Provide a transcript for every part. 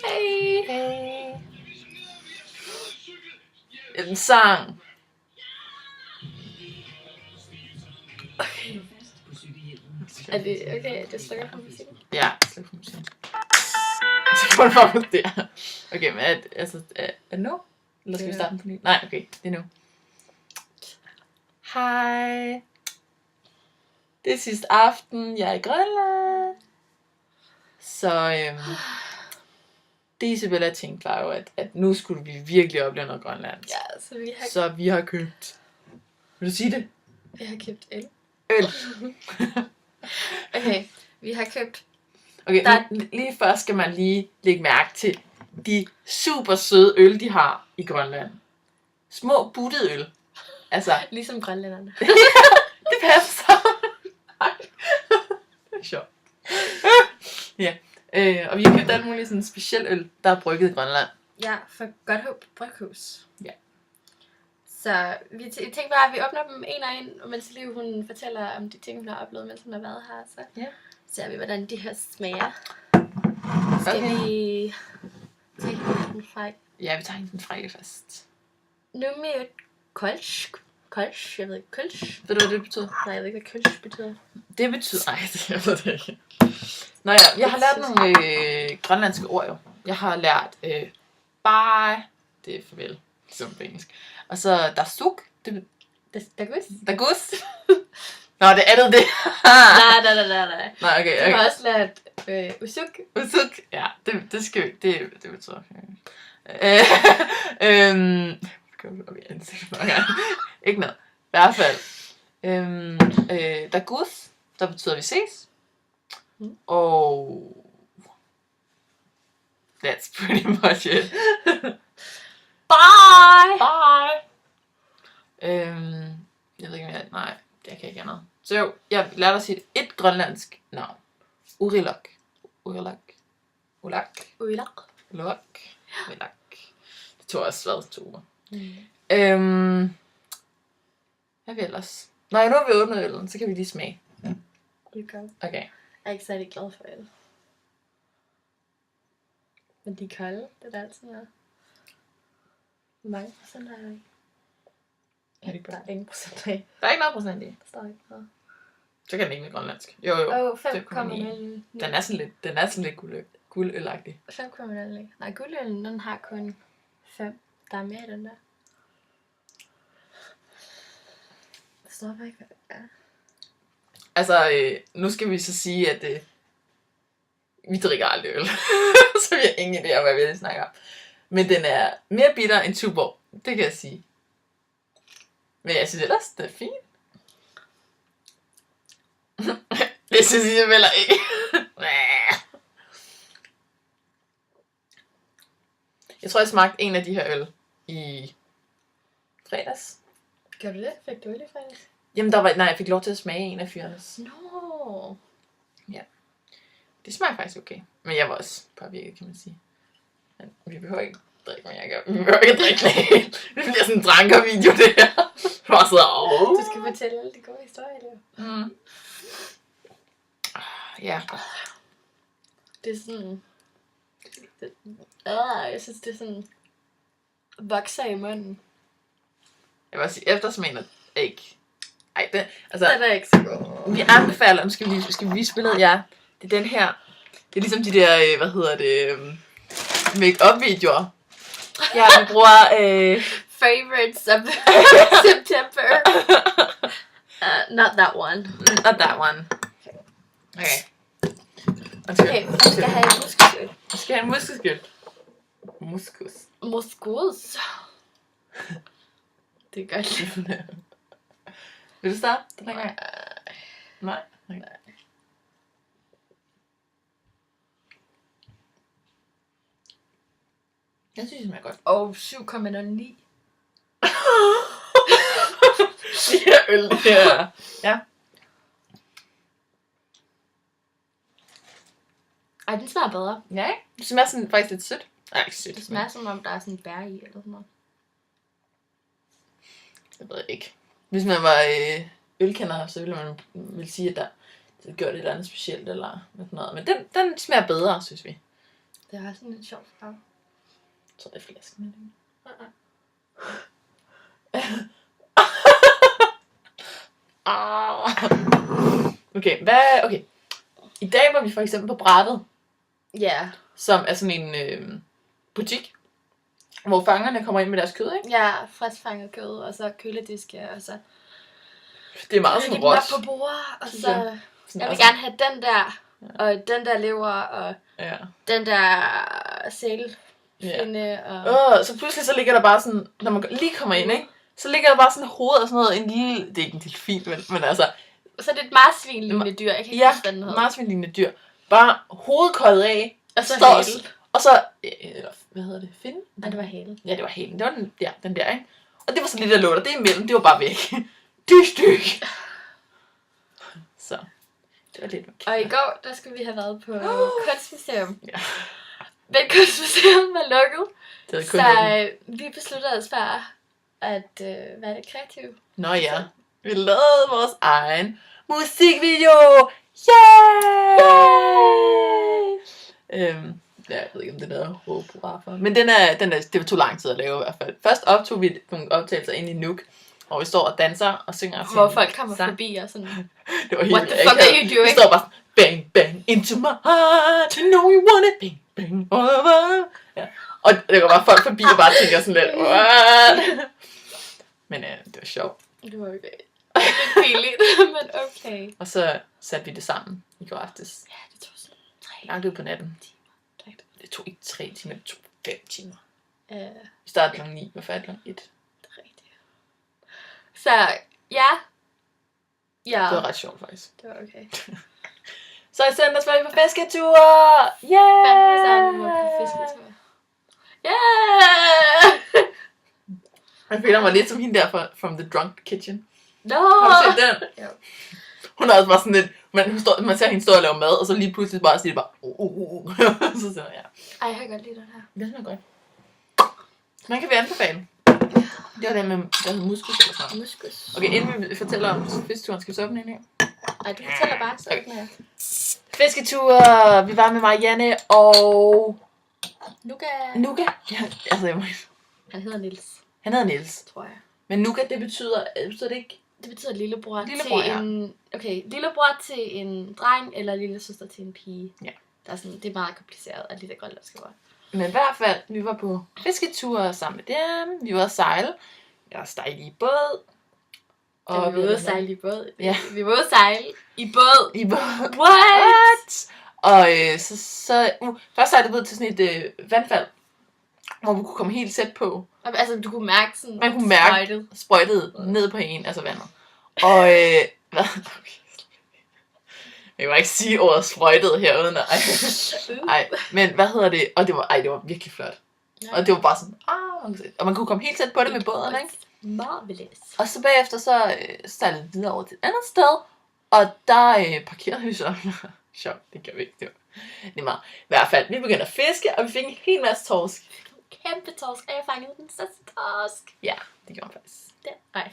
Hey. Hey. En sang. Okay. Er det okay, det slukker for musik? Ja, sluk for musik. Så får du bare der. Okay, men er det nu? Eller skal vi starte den på ny? Nej, okay, det er nu. Hej. Det er sidste aften, jeg er i Grønland. Så det Isabella tænkte var jo, at nu skulle vi virkelig opleve noget Grønland. Ja, så vi har købt... Vil du sige det? Vi har købt øl. Øl. Okay, vi har købt... Okay, lige først skal man lige lægge mærke til de super søde øl, de har i Grønland. Små buttede øl. Altså... Ligesom grønlænderne. Det passer. Det er sjovt. Ja. Og vi har købt alt muligt sådan speciel øl, der er brygget i Grønland. Ja, for Godthåb Bryghus. Ja. Så vi tænkte bare, at vi åbner dem en og en, mens Liv hun fortæller om de ting, hun har oplevet, mens hun har været her. Så ser vi, hvordan de her smager. Skal vi tage den fræk? Ja, vi tager den frække først. Nummer kolsch. Kolsch, jeg ved ikke, kolsch. Ved du, hvad det betyder? Nej, jeg ved ikke, hvad kolsch betyder. Det betyder... Nej, jeg ved det ikke. Nå ja, jeg har lært nogle grønlandske ord jo. Jeg har lært bye, det er farvel, som på engelsk. Og så dasuk, det Dagus? dagus. Nå, det er det. Nej. Nej, okay. Du har også lært usuk. Usuk, ja, det skal vi, det betyder. Ikke noget. I hvert fald. Dagus, der betyder vi ses. Og that's pretty much it. Bye! Jeg ved ikke mere. Nej, jeg kan ikke andet. Så jo, jeg lærte at sige et grønlandsk navn. Urilok. Ulak. Det tog også været 2 uger. Hvad vil ellers? Nej, nu har vi åbnet øllen, så kan vi lige smage. Okay. Jeg er ikke særlig glad for øl. Men de er kolde, det er altid noget. Hvor mange procent er der ikke? Der er ingen procent af. Der er ikke noget procent i. Der står ikke noget. Så kan den ikke være grønlandsk. Jo. 5,0. Den er sådan lidt guldølagtig. 5,0. Nej, guldøllen, den har kun 5. Der er mere i den der. Der står bare ikke, hvad det er. Altså, nu skal vi så sige, at vi drikker aldrig øl. Så vi har ingen idé om, hvad vi snakker om. Men den er mere bitter end Tuborg. Det kan jeg sige. Men jeg synes ellers, det er fint. Det synes jeg vel ikke. Jeg tror, jeg smagte en af de her øl i fredags. Gjorde du det? Fik du øl i fredags? Jamen, jeg fik lov til at smage en af fyrenes. Nå. Ja. Det smager faktisk okay. Men jeg var også påvirket, kan man sige. Men vi behøver ikke drikke, men jeg gør. Vi behøver ikke drikke det. Det bliver sådan en drankervideo, det her. Bare sidder Du skal fortælle alle de gode historier, der. Ja. Det er sådan... jeg synes, det er sådan... Vokser i munden. Jeg vil sige, eftersmagen er ikke... Ej, den Den er ikke så god. Vi anbefaler, skal vi vise billedet? Ja. Det er den her. Det er ligesom de der, make-up videoer. Ja, vi bruger... Favorites of September. Not that one. Not that one. Okay. Okay, vi skal have en muskelskyld. Vi skal have en muskelskyld. Muskus. Det er godt. Vil du starte den her gang? Nej. Okay. Jeg synes, det smager godt. 7,09. De her øl, det her. Ja. Ej, den smager bedre. Ja, ikke? Det smager sådan faktisk lidt sødt. Nej, ikke sødt. Det smager som om, der er sådan bær i, eller sådan noget. Jeg ved ikke. Hvis man var ølkender, så ville man sige, at der gjorde det et eller andet specielt, eller sådan noget. Men den smager bedre, synes vi. Det har sådan en sjov farve. Så er det flasken. Okay. I dag var vi for eksempel på Brættet, Ja. som er sådan en butik, hvor fangerne kommer ind med deres kød, ikke? Ja, friskfanget kød, og så kølediske, og så Det er meget sådan dem op råt. på bordet, og Synes så jeg. jeg vil gerne have den der, og den der lever, og Ja. den der sælfinde, og... Så pludselig så ligger der bare sådan, når man lige kommer ind, ikke? Så ligger der bare sådan hoved og sådan noget, en lille, det er ikke en delfin, men altså... Så er det et marsvin-lignende dyr, jeg kan ikke huske, hvad den hedder. marsvinlignende dyr. Bare hovedet koldet af, Og så står- halen. og så, eller, hvad hedder det, finde? Nej, det var halen. Ja, det var halen. Det var den der, ikke? Og det var så lidt der lå der. Det imellem, det var bare væk. Dyk. Så, det var lidt okay. Og i går, der skulle vi have været på kunstmuseum. Ja. Men kunstmuseum var lukket. Det havde kun Så vi besluttede os for at være lidt kreative. Nå ja, vi lavede vores egen musikvideo. Yay! Jeg ved ikke, om den er hårdprografer. Men det tog lang tid at lave i hvert fald. Først optog vi nogle optagelser ind i Nuuk, hvor vi står og danser og synger. Hvor folk kommer forbi og sådan, Det var helt what the fuck are you doing? Vi står bare sådan, bang, bang, into my heart, you know you want it, bang, bang, over. Ja. Og der går bare folk forbi og bare tænker sådan lidt, what? Men det var sjovt. Det var okay. Lidt pinligt, men okay. Og så satte vi det sammen i går aftes. Ja, det tog sådan 3 Langt ud på natten. timer. Det tog ikke 3 timer, det tog 5 timer. Det Vi startede kl. 9, og færdig kl. 1. er rigtigt. Så, ja. Ja, Det var ret sjovt faktisk. det var okay. Så i søndags var vi på fisketur! Fandme sammen var på fisketur. Yeah! Jeg føler mig lidt som hende der fra From the Drunk Kitchen. No! Har du set den? Ja. Hun er også bare sådan lidt, man ser hende stå og lave mad, og så lige pludselig bare siger det bare, så siger jeg, ja. Ej, jeg kan godt lide den her. Det smager godt. Man kan vi anbefale. Det var det med, der hedder muskus eller sådan noget. Muskus. Okay, inden vi fortæller om fisketuren, skal vi så åbne en her? Ej, du fortæller bare, så åbner jeg. Fisketur, vi var med Marianne og Nuka. Ja, altså, Han hedder Niels, han hedder Niels. tror jeg. Men Nuka, det betyder det ikke? Det betyder lillebror, Lillebror, til ja. en... Okay, lillebror til en dreng, eller lillesøster til en pige. Ja. Der er sådan, det er meget kompliceret, at lille grønlandske ord. Men i hvert fald, vi var på fisketur sammen med dem. Vi var at sejle. Jeg var stejl i båd. Og vi var ude at sejle i båd. Ja. Vi var ude at sejle i båd. I båd. What? Og først sejlede vi ud til sådan et vandfald, hvor vi kunne komme helt tæt på. Altså, du kunne mærke sådan... Man kunne mærke sprøjtet ned på en, altså vandet. Og hvad? Okay. Jeg kan ikke sige ordet sprøjtet herude. Nej, men hvad hedder det? Og det var virkelig flot. Ja. Og det var bare sådan, og man kunne komme helt tæt på det med båden, ikke? Marvelous. Og så bagefter så sejlede vi videre over til et andet sted, og der parkerede vi så. Sjovt, det gør vi ikke. Det er meget. I hvert fald, vi begyndte at fiske, og vi fik en hel masse torsk. Kæmpe torsk, og jeg fangede den største torsk. Ja, det gjorde jeg faktisk. Nej.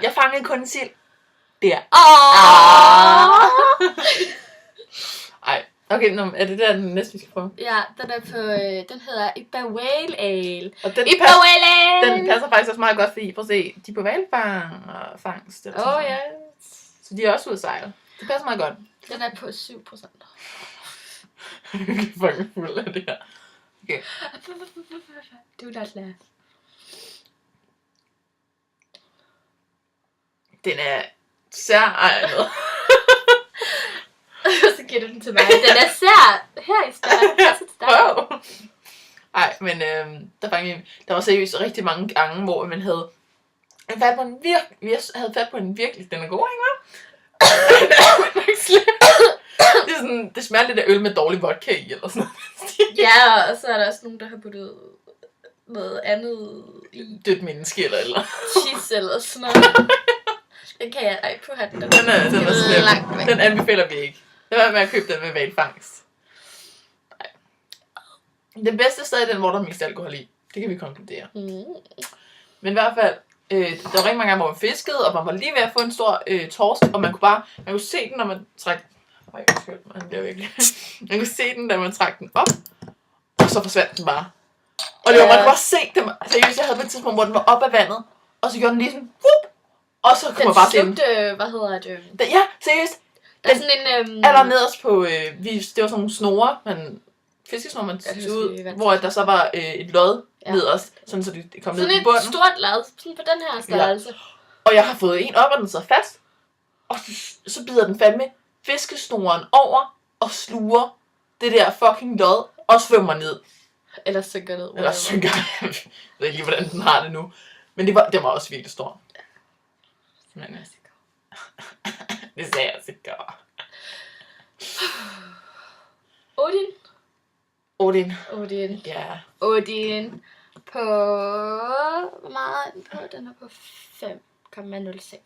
Jeg fangede kun en sild. Der. Ej, okay, er det der den næste, vi skal prøve? Ja, den er på, den hedder Iba Whale Ale. Og den, Iba Whale Ale! den passer faktisk også meget godt, fordi prøv at se, de er på hvalfangst. Ja. Så de er også ude at sejle. Det passer meget godt. Den er på 7%. Jeg er fucking fuld af det her. Okay. Do not laugh. Den er særegnet. Så giver du den til mig. Den er sær. Her i stedet. Altså til dig. Wow. Ej, men der var seriøst rigtig mange gange, hvor man havde fat på en virkelig, den er god, ikke hva'? Det er sådan, det smager lidt af øl med dårlig vodka i, eller sådan noget. Ja, og så er der også nogen, der har puttet noget andet i. Dødt menneske eller. Cheese eller sådan noget. Den kan jeg ikke på hatten. Den er langt væk. slem. Den anbefaler vi ikke. Det var med at købe den med hvalfangst. Nej. Den bedste sted er den, hvor der er mest alkohol i. Det kan vi konkludere. Men i hvert fald, der var rigtig mange gange, hvor man fiskede, og man var lige ved at få en stor torsk, og man kunne se den, når man trak Ej, undskyld, man bliver virkelig. Man kunne se den, da man trak den op, og så forsvandt den bare. Og det var, man kunne også se dem. Seriøst, jeg havde på et tidspunkt, hvor den var op af vandet, og så gjorde den lige sådan, whoop, og så kunne man bare se den. Hvad hedder det? Ja, seriøst. Der er sådan en... Aller nederst på, det var sådan nogle snore, fiskesnore, man tog ud, hvor der så var et lod nederst, sådan så det kom ned på bunden. Sådan et stort lad, sådan på den her størrelse. Ja. Og jeg har fået en op, og den sidder fast, og så bider den fandme fiskesnoren over, og sluger det der fucking lod, og svømmer ned. Eller synker ned. Eller synker. Jeg ved ikke lige, hvordan den har det nu. Men den var også virkelig stor. Men, det sagde jeg sikkert. Odin. Ja. Odin. På... Hvor meget er den på? Den er på 5,06.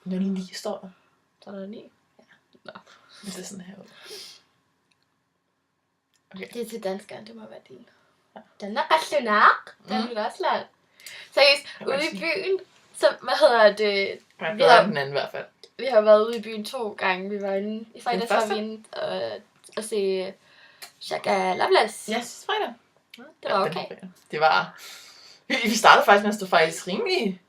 09 står der. Så er der 9. Ja. Nå. Det er sådan her ud. Okay. Det er til danskeren, det må være din. Ja. Den er Barcelona. Den er også lært. Seriøst, ude i byen, så hvad hedder det? Vi har den anden i hvert fald. Vi har været ude i byen 2 gange. Vi var inde i fredags, var vi inde og se Shaka Loveless. Ja, sidste fredag. Det var okay. Det var... Vi startede faktisk med at stå faktisk rimelig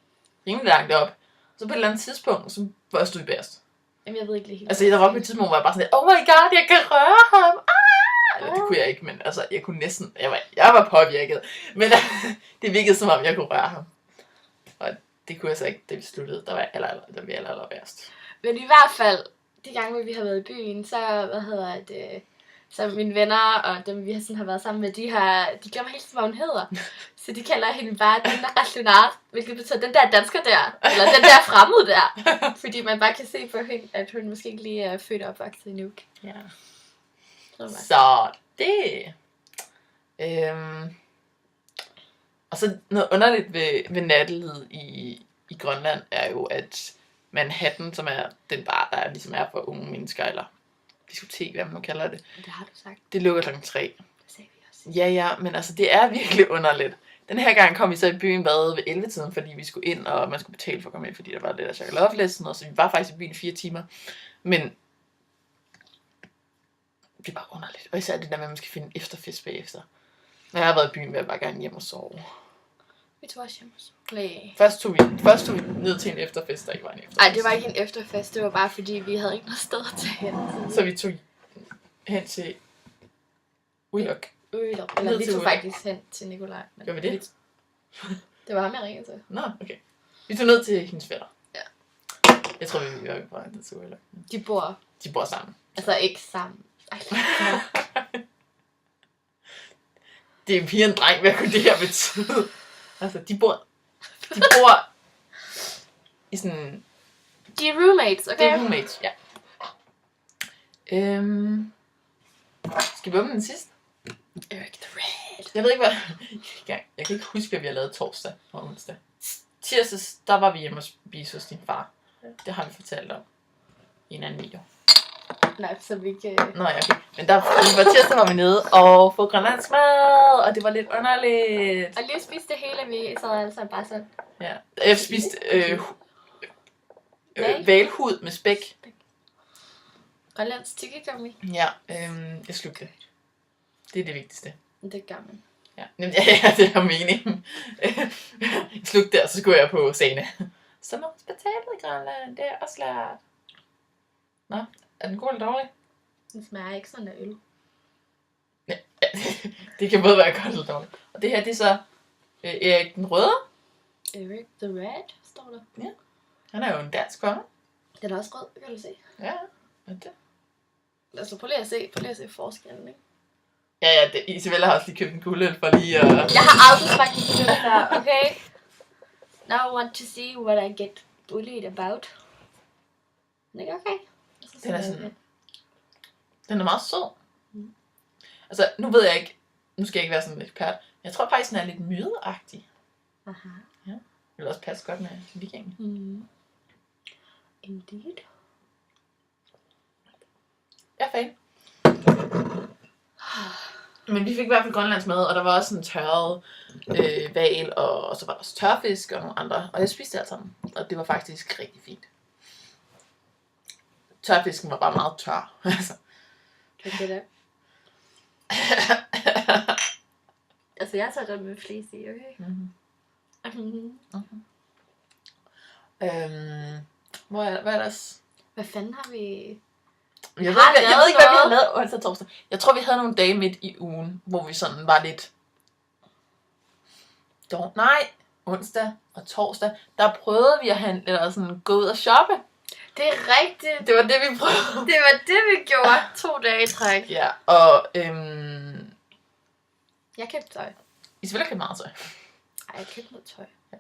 langt op. Så på et eller andet tidspunkt, så var jeg stod i bærst. Jamen, jeg ved ikke lige helt. Altså, der var på et tidspunkt, hvor jeg bare sådan lidt, oh my god, jeg kan røre ham. Eller, det kunne jeg ikke, men altså, jeg kunne næsten... Jeg var påvirket. Men det virkede som om, jeg kunne røre ham. Og det kunne jeg så ikke, da vi sluttede. Der var aller værst. Men i hvert fald, de gange, vi har været i byen, så, så mine venner og dem, vi sådan har været sammen med, de glemmer helt hvad hun hedder. Så de kalder hende bare den der rationale, hvilket betyder den der dansker der, eller den der fremmede der. Fordi man bare kan se på hende, at hun måske ikke lige er født og opvokset i Nuuk. Ja. Så det... Og så noget underligt ved nattelivet i Grønland er jo, at Manhattan, som er den bar, der ligesom er for unge mennesker, eller diskotek, hvad man nu kalder det. Det har du sagt. Det lukker kl. 3. Det sagde vi også. Ja, men altså, det er virkelig underligt. Den her gang kom vi så i byen ved 11-tiden, fordi vi skulle ind, og man skulle betale for at komme ind, fordi der var lidt af Shaka Loveless, og så vi var faktisk i byen i 4 timer. Men det var underligt. Og især det der med, at man skal finde efterfest bagefter. Når jeg har været i byen, vil jeg bare gerne hjem og sove. Vi tog også hjem og sove. Først tog vi ned til en efterfest, der ikke var en efterfest. Nej, det var ikke en efterfest. Det var bare fordi, vi havde ikke noget sted til hen. Så vi tog hen til Uilok. Eller vi tog faktisk hen til Nikolaj. Gjorde vi det? Det var ham, jeg ringede til. Nå, okay. Vi tog ned til hendes fætter. Ja. Jeg tror, vi var bare ned til Uilok. De bor sammen. Altså ikke sammen. Ej, det er piger en dreng, hvad kunne det her betyde? Altså, de bor i sådan... De er roommates, okay? De er roommates, ja. Skal vi åbne den sidste? Eric the Red. Jeg ved ikke, hvad... Jeg kan ikke huske, hvad vi har lavet torsdag og onsdag. Tirsdags, der var vi hjemme og spise hos din far. Det har vi fortalt om i en anden video. Nej, så vi kan... Nå ja, okay. Men tirsdag var vi nede og få grønlandsk mad, og det var lidt underligt. Og lige spiste det hele, vi sad altså bare sådan. Ja, jeg spiste valhud med spæk. Grønlandsk tyggegummi. Ja, jeg slugte det. Det er det vigtigste. Det gør man. Ja, det er meningen. Jeg slugte det, og så skulle jeg på scene. Så må hospitalet i Grønland, det er også lært. Nå, er den god eller dårlig? Den smager ikke sådan af øl. Ja, det kan både være godt eller dårligt. Og det her, det er så Erik den Røde. Eric the Red, står der. Ja, han er jo en dansk konge. Den er også rød, kan du se. Ja, hvad er det? Altså, prøv lige at se forskellen, ikke? Ja, Isabella har også lige købt en guldøl for lige at... Jeg har aldrig smagt en guldøl før, okay? Now I want to see what I get bullied about. Den er ikke okay? Den er sådan... Den er meget sød. Altså, nu ved jeg ikke... Nu skal jeg ikke være sådan en ekspert. Jeg tror faktisk, den er lidt mydeagtig. Aha. Ja. Det vil også passe godt med vikingen. Mm. Indeed. Jeg er fan. Men vi fik i hvert fald grønlandsk mad, og der var også en tørret val, og så var der også tørfisk og nogle andre. Og jeg spiste det alt sammen, og det var faktisk rigtig fint. tørfisken var bare meget tør. Altså. Kan det da? Altså, jeg tager den med flis i, okay? Mm-hmm. Mm-hmm. Hvad er ellers? Hvad fanden har vi... Jeg ved ikke, hvad vi har lavet onsdag og torsdag. Jeg tror, vi havde nogle dage midt i ugen, hvor vi sådan var lidt... onsdag og torsdag, der prøvede vi at handle, eller sådan gå ud og shoppe. Det er rigtigt. Det var det, vi prøvede. Det var det, vi gjorde 2 dage i træk. Ja, og Jeg købte tøj. Isabella købte meget tøj. Ej, jeg købte noget tøj. Ja.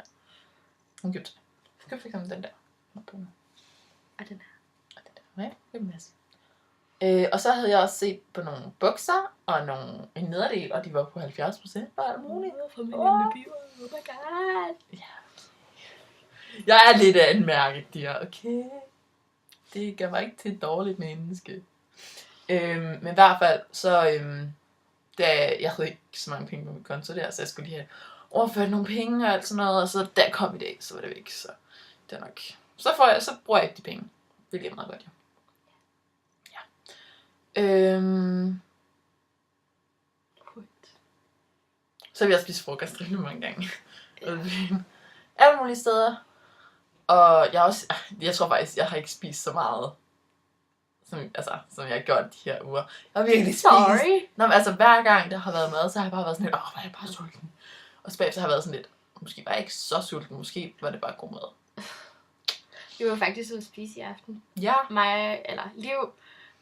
Hun købte for eksempel den der. Og den her. Ja, det er en masse. Og så havde jeg også set på nogle bukser og en nederdel, og de var på 70%. Bare alt muligt. For min lille biver. Oh my god. Ja. Jeg er lidt af en mærkedyr, okay? Det gør mig ikke til et dårligt menneske. Men i hvert fald, så da jeg havde ikke så mange penge på min konto der, så jeg skulle lige have overført nogle penge og alt sådan noget, og så der kom i dag, så var det væk, så det er nok. Så bruger jeg ikke de penge. Det er meget godt, ja. Så har vi også spist frokost rigtig mange gange. Alle mulige steder. Og jeg tror faktisk, jeg har ikke spist så meget, som jeg har gjort de her uger. Jeg har virkelig spist. Sorry. Nå, men altså hver gang der har været mad, så har jeg bare været sådan lidt, hvor er jeg bare sulten. Og så bagefter har jeg været sådan lidt, måske var jeg ikke så sulten, måske var det bare god mad. Vi var faktisk ude at spise i aften. Ja. Liv,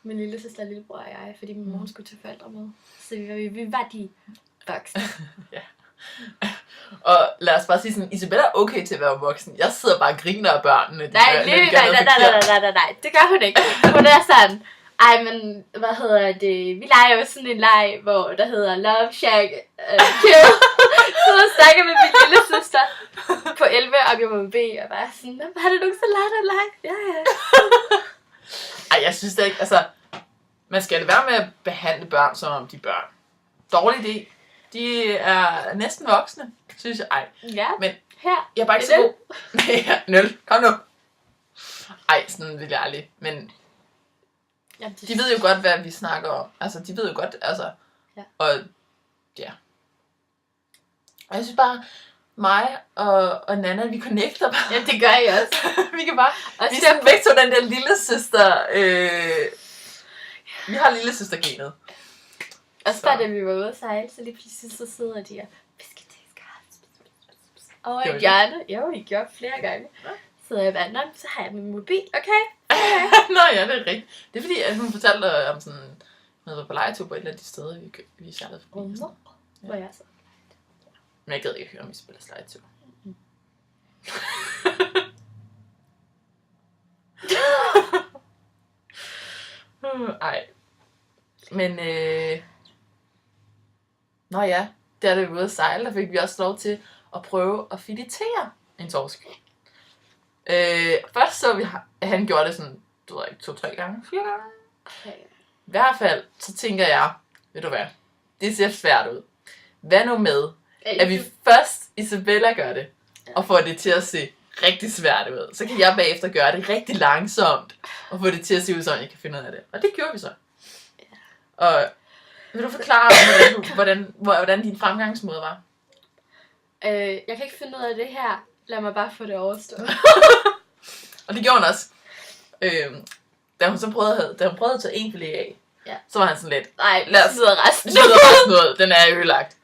min lille søster, lillebror og jeg, fordi min mor skulle til forældre med. Så vi var de voksne. Ja. Og lad os bare sige sådan, Isabella er okay til at være voksen. Jeg sidder bare og griner af børnene. Nej, det gør hun ikke. Hun er sådan, men hvad hedder det? Vi leger jo sådan en leg, hvor der hedder Love Shack Kill. Så jeg snakker med min lille søster på 11, og jeg må bede, og bare sådan, har du nogensinde leget en leg? Ja. Ej, jeg synes det ikke, altså, man skal det være med at behandle børn, som om de er børn. Dårlig idé. De er næsten voksne, synes jeg. Ej. Ja, men her. Jeg er bare ikke så god. Ja, 0. Kom nu. Ej, sådan vil jeg aldrig. Men de ved jo godt, hvad vi snakker om. Altså, de ved jo godt, altså. Ja. Og ja. Og jeg synes bare, mig og Nana, vi connecter bare. Ja, det gør jeg også. Vi kan bare, vi er sådan væk til den der lille søster. Vi har lille søster genet. Og så da vi var ude at sejle, så lige pludselig så sidder de og skal og i hjørnet. Jo, I gjorde flere gange. Ja. Så jeg vandet, så har jeg min mobil, okay? Nå ja, det er rigtigt. Det er fordi, at hun fortalte om sådan noget på lejetur på et eller andet steder, vi sejlede forbi. Hvor jeg så. Men jeg gad ikke høre, om vi spiller lejetur. Ej. Men nå ja, der vi var ude at sejle, der fik vi også lov til at prøve at filetere en torsk. Først så vi, at han gjorde det sådan, du ved ikke, 2-3 gange, 4 gange. Okay. I hvert fald, så tænker jeg, ved du hvad, det ser svært ud. Hvad nu med, at vi først, Isabella gør det, og får det til at se rigtig svært ud. Så kan jeg bagefter gøre det rigtig langsomt, og få det til at se ud, så jeg kan finde ud af det. Og det gjorde vi så. Og vil du forklare, hvordan din fremgangsmåde var? Jeg kan ikke finde ud af det her. Lad mig bare få det overstået. Og det gjorde hun også. Da hun prøvede at tage en filet af, så var han sådan lidt, nej, lad os smide resten ud. Den er ødelagt.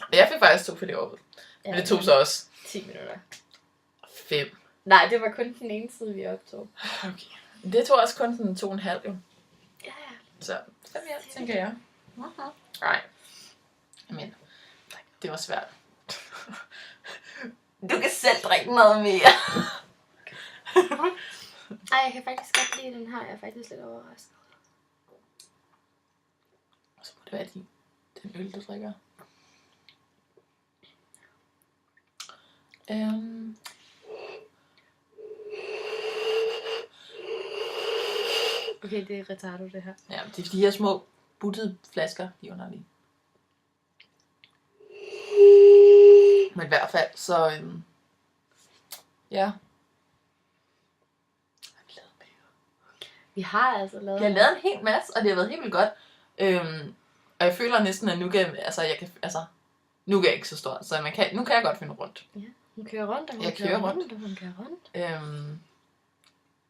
Og jeg fik faktisk 2 fileter ud. Men det tog så også 10 minutter. 5. Nej, det var kun den ene side, vi optog. Okay. Det tog også kun den 2,5 jo. Ja. Så 5 tænker jeg. Nej. Men det var svært. Du kan selv drikke noget mere. Ej, jeg kan faktisk godt lide den her. Jeg er faktisk lidt overrasket. Så må det være den øl, du drikker. Okay, det er retardo det her. Ja, det er de her små buttede flasker, de er underlige. Men i hvert fald, så ja. Vi har altså lavet... Vi har lavet en hel masse, og det har været helt vildt godt. Og jeg føler næsten, at nu kan nu er jeg ikke så stor, så nu kan jeg godt finde rundt. Ja, hun kører rundt, og hun Jeg kører kører rundt, og hun kører rundt.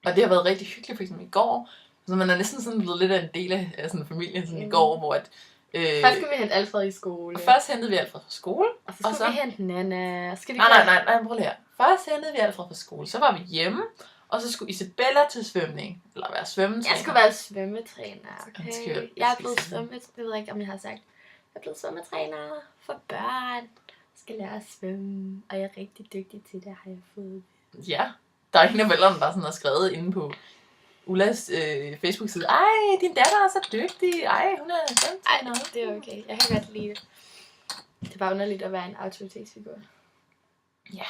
Og det har været rigtig hyggeligt, for eksempel i går. Så man er næsten sådan blevet lidt af en del af sådan familien sådan i går, hvor at... Først skulle vi hente Alfred i skole. Først hentede vi Alfred fra skole. Og så skulle vi hente Nana. Nej, prøv lige her. Først hentede vi Alfred fra skole, så var vi hjemme. Og så skulle Isabella til svømning. Eller være svømmetræner. Jeg skulle være svømmetræner, okay? Jeg er blevet svømmetræner. Jeg ved ikke, om jeg har sagt. Jeg er blevet svømmetræner for børn. Jeg skal lære at svømme. Og jeg er rigtig dygtig til det, har jeg fået. Ja. Der er en af forældrene, der sådan har skrevet inde på Ullas Facebook-side. Ej, din datter er så dygtig. Ej, hun er svømmetræner. Ej, det er okay. Jeg kan godt lide det. Det er bare underligt at være en autoritetsfigur. Ja.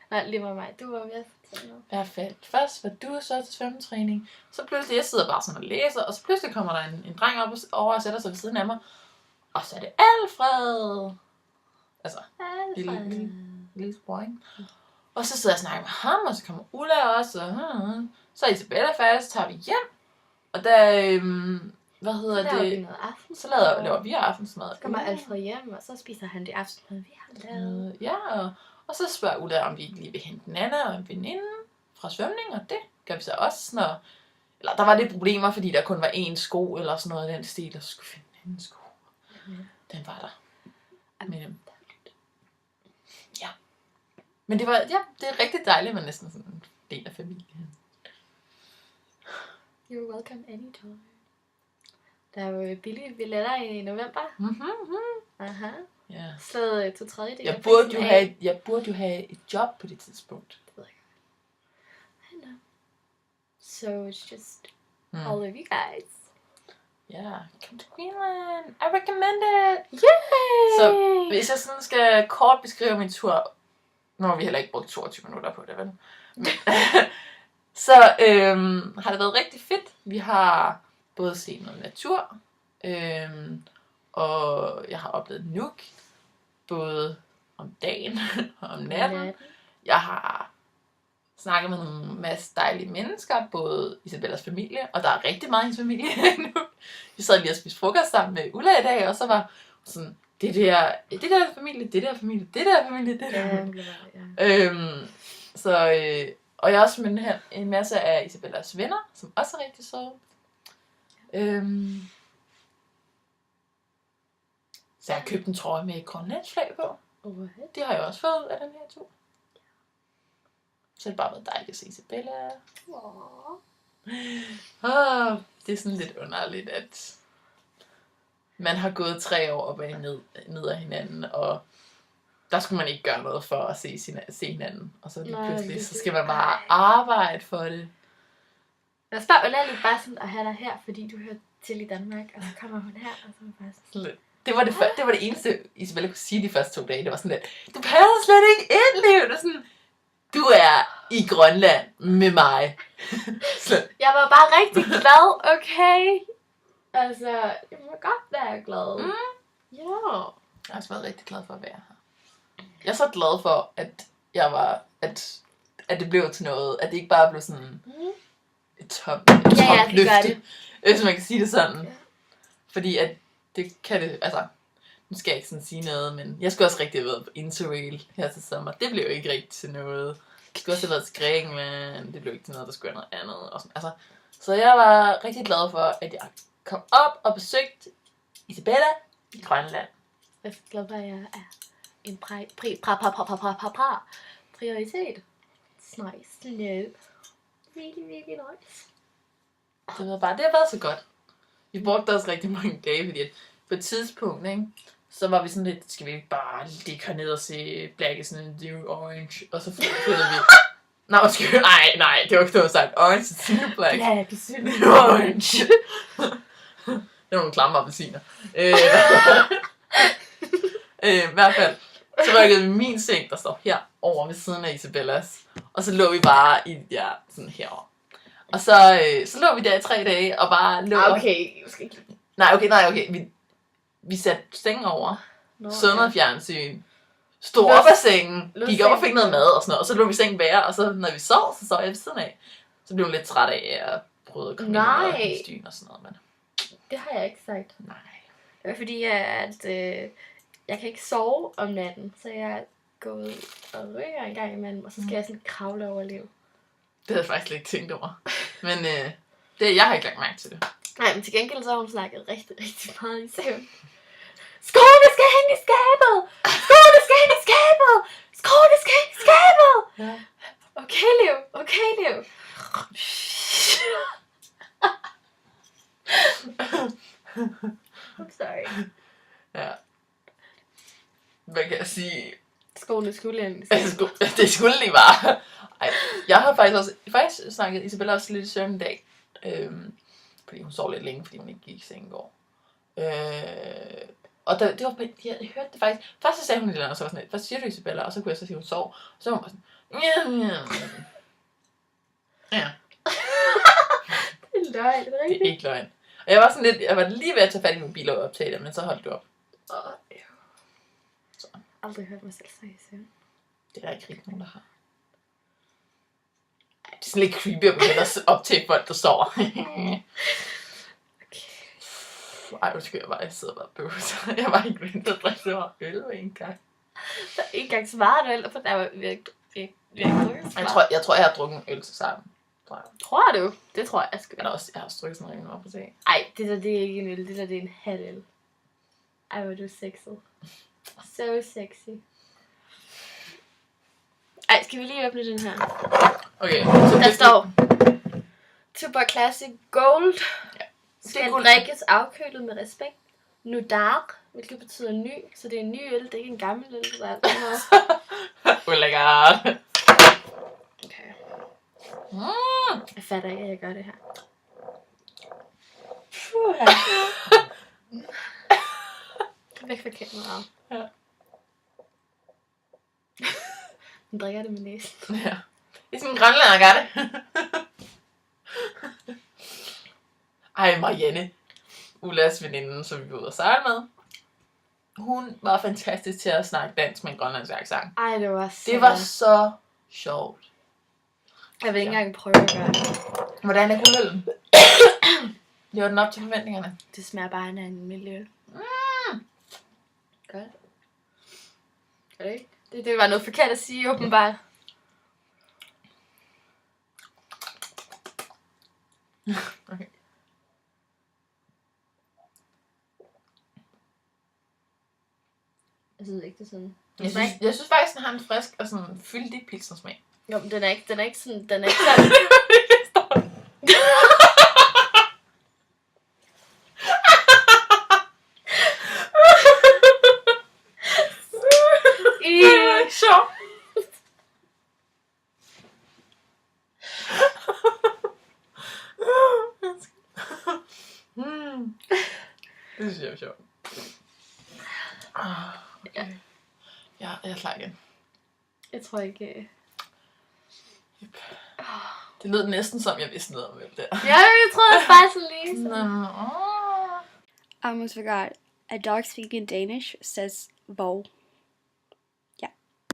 Nej, lige med mig. Du var ved at fortælle noget. I hvert fald. Først var du så til svømmetræning. Så pludselig, jeg sidder bare sådan og læser, og så pludselig kommer der en dreng op over og sætter sig ved siden af mig. Og så er det Alfred. Altså, lille sproing. Og så sidder jeg og snakker med ham, og så kommer Ulla også. Og så er Isabella færdig, så tager vi hjem. Og der, hvad hedder det? Så laver vi noget aftensmad. Så laver vi aftensmad. Så kommer Alfred hjem, og så spiser han det aftensmad, vi har lavet. Ja, og så spørger Ulla, om vi ikke lige vil hente Nana og en veninde fra svømning, og det gør vi så også, når... Eller der var lidt problemer, fordi der kun var én sko, eller sådan noget af den stil, og så skulle vi finde en anden sko. Den var der. Men, ja. Men det er rigtig dejligt, at man næsten sådan en del af familien. You're welcome anytime. Der er jo billige billetter i november. Aha. Ja. Så 2/3. Jeg burde jo have et job på det tidspunkt. Det ved jeg godt. I know. So it's just all of you guys. Yeah, come to Greenland. I recommend it. Yay! Så hvis jeg sådan skal kort beskrive min tur, nu har vi heller ikke brugt 22 minutter på det, vel? Så har det været rigtig fedt. Vi har både set noget natur, og jeg har oplevet Nuuk, både om dagen og om natten. Jeg har snakket med en masse dejlige mennesker, både Isabellas familie, og der er rigtig meget i hendes familie nu. Vi sad lige og spiste frokost sammen med Ulla i dag, og så var sådan, det der familie, det der familie, det der familie, det der familie. Og jeg har også mødt en masse af Isabellas venner, som også er rigtig søde. Så jeg har købt en trøje med et grønlandsflag på. Det har jeg også fået af den her tur. Så det har bare været dejligt at se Isabella. Det er sådan lidt underligt, at man har gået 3 år op og ned af hinanden, og der skulle man ikke gøre noget for at se hinanden. Og så lige pludselig, så skal man bare arbejde for det. Jeg spørger underligt bare sådan at have dig her, fordi du hører til i Danmark, og så kommer hun her, og så er bare sådan... Det var det eneste, Isabella kunne sige de første 2 dage. Det var sådan lidt, du passer slet ikke ind, Liv. Det er sådan, du er i Grønland med mig. Jeg var bare rigtig glad, okay? Altså, jeg må godt være glad. Ja. Jeg har også været rigtig glad for at være her. Jeg er så glad for, at det blev til noget. At det ikke bare blev sådan et tomt løfte. Hvis man kan sige det sådan. Ja. Fordi at det kan det, altså, nu skal jeg ikke sådan sige noget, men jeg skulle også rigtig have været på Interrail her til sommer. Det blev jo ikke rigtig til noget. Jeg skulle også have været til Grækenland. Det blev ikke til noget, der skulle være noget andet. Og sådan, altså, så jeg var rigtig glad for, at jeg kom op og besøgte Isabella i Grønland. Jeg er glad for, at jeg er en prioritet. It's nice. Really, really nice. Det har været så godt. Vi brugte også rigtig mange dage, fordi at på et tidspunkt, ikke, så var vi sådan lidt, skal vi ikke bare ligge herned og se Black is the New Orange, og så flyttede vi... Nej, det var ikke noget sagt. Orange is the New Black. Black is the New Orange. Det var nogle klamme appelsiner. I hvert fald, så rykkede vi min seng, der står her over ved siden af Isabellas, og så lå vi bare sådan herovre. Og så lå vi der i 3 dage, og bare lå... Okay, okay. Vi satte sengen over, så noget fjernsyn, stod op af sengen, gik op og fik noget mad og sådan noget, og så lå vi i sengen bære, og så når vi sov, så sov jeg ved siden af. Så blev hun lidt træt af at bryde kriminelle og sådan noget. Men... Det har jeg ikke sagt. Nej. Det var fordi, at jeg kan ikke sove om natten, så jeg er gået og ryger en gang imellem, og så skal jeg sådan kravle over liv. Det havde jeg faktisk ikke tænkt over. Men jeg har ikke lagt mærke til det. Nej, men til gengæld så har hun snakket rigtig, rigtig meget i søvn. Skoene skal hænge i skabet! Skoene skal hænge i skabet! Skoene skal hænge i skabet! Ja. Okay, Liv. Okay, Liv. I'm sorry. Ja. Hvad kan jeg sige? Skoene skulle hænge i skabet. Det skulle lige bare. Ej, jeg har faktisk snakket Isabella også lidt i søvn i dag. Fordi hun sov lidt længe, fordi hun ikke gik i seng i går. Og det var, jeg hørte det faktisk. Først så sagde hun et eller andet, og så var sådan lidt, hvad siger du, Isabella? Og så kunne jeg så sige, hun sov. Og så var hun bare sådan, ja. Det er løgn, det er Det rigtigt. er ikke løgn. Og jeg var lige ved at tage fat i min bil og optage det, men så holdt du op. Så. Aldrig hørt mig selv sige i søvn. Det er der ikke rigtig nogen, der har. Ej, det er sådan lidt creepy at begynde at optage folk, der sover. Ej, undskyld, jeg sidder bare og bøvser. Jeg var ikke begyndt at drikke så meget øl en gang. Så en gang svarede du, eller for der var virkelig drukket svaret. Jeg tror, jeg har drukket en øl til sammen. Tror du? Det tror jeg sgu. Jeg har også drukket sådan en op på dag. Ej, det er ikke en øl, det er en halv øl. Ej, hvor du sexet. So sexy. Ej, skal vi lige åbne den her? Okay. Der står Tuborg Classic Gold. Ja. Skal drikkes afkølet med respekt. Nudar, hvilket betyder ny. Så det er en ny øl, det er ikke en gammel øl. Så Oh lækkert. okay. Mm. Jeg fatter ikke, at jeg gør det her. Væk fra kameraet. Ja. Den drikker det med næsen. Ja. Det er sådan en grønlænder, gør det. Ej, Marianne. Ullas veninde, som vi var ude at sejle med. Hun var fantastisk til at snakke dansk med en grønlandsk accent. Ej, det var så... Det var så sjovt. Jeg vil ikke engang prøve at gøre det. Hvordan er guldøllen? Lever den op til forventningerne? Det smager bare af en miljø. Godt. Gør det ikke? Det var noget forkert at sige, åbenbart. Okay. Jeg synes ikke, det er sådan... Jeg synes faktisk, den har en frisk og sådan fyldig pilsnersmag. Jo, men den er ikke sådan... Den er ikke sådan... Sjovt. Det synes jeg er sjovt. Okay. Ja, jeg er klar igen. Jeg tror ikke... Yep. Det lød næsten som, jeg vidste noget om det der. Ja, jeg tror også bare sådan lige sådan. I almost forgot. A dog speaking Danish says "vov."